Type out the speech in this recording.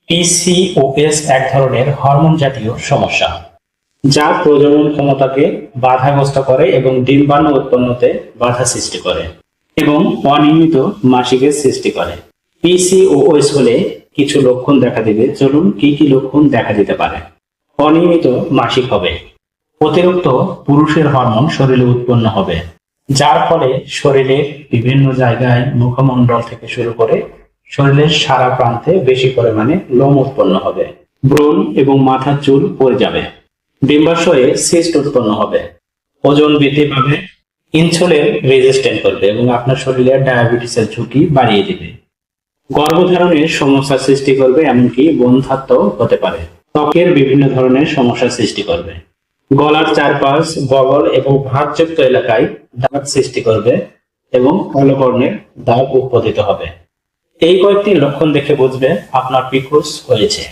PCOS এক ধরনের hormone জাতীয় সমস্যা যা প্রজনন ক্ষমতাকে বাধাগ্রস্ত করে এবং ডিম্বাণু উৎপন্নতে বাধা সৃষ্টি করে এবং অনিয়মিত মাসিকের সৃষ্টি করে। পিসিওএস হলে কিছু লক্ষণ দেখা দিবে। চলুন কি কি লক্ষণ দেখা দিতে পারে। অনিয়মিত মাসিক হবে, অতিরিক্ত পুরুষের হরমোন শরীরে উৎপন্ন হবে, যার ফলে শরীরের বিভিন্ন জায়গায় মুখমণ্ডল থেকে শুরু করে শরীরের সারা প্রান্তে বেশি পরিমাণে লোম উৎপন্ন হবে, ব্রণ এবং মাথার চুল পড়ে যাবে, ডিম্বাশয়ে সিস্ট উৎপন্ন হবে, ওজন বৃদ্ধি পাবে, ইনসুলিন রেজিস্ট্যান্ট করবে এবং আপনার শরীরে ডায়াবেটিসের ঝুঁকি বাড়িয়ে দিবে, গর্ভধারণের সমস্যা সৃষ্টি করবে, এমনকি বন্ধ্যাত্ব হতে পারে, ত্বকের বিভিন্ন ধরনের সমস্যা সৃষ্টি করবে, গলার চারপাশ, বগল এবং ভাঁজযুক্ত এলাকায় দাগ সৃষ্টি করবে এবং কালো বর্ণের দাগ উৎপাদিত হবে। এই কয়েকটি লক্ষণ দেখে বুঝবে আপনার পিকোস হয়েছে।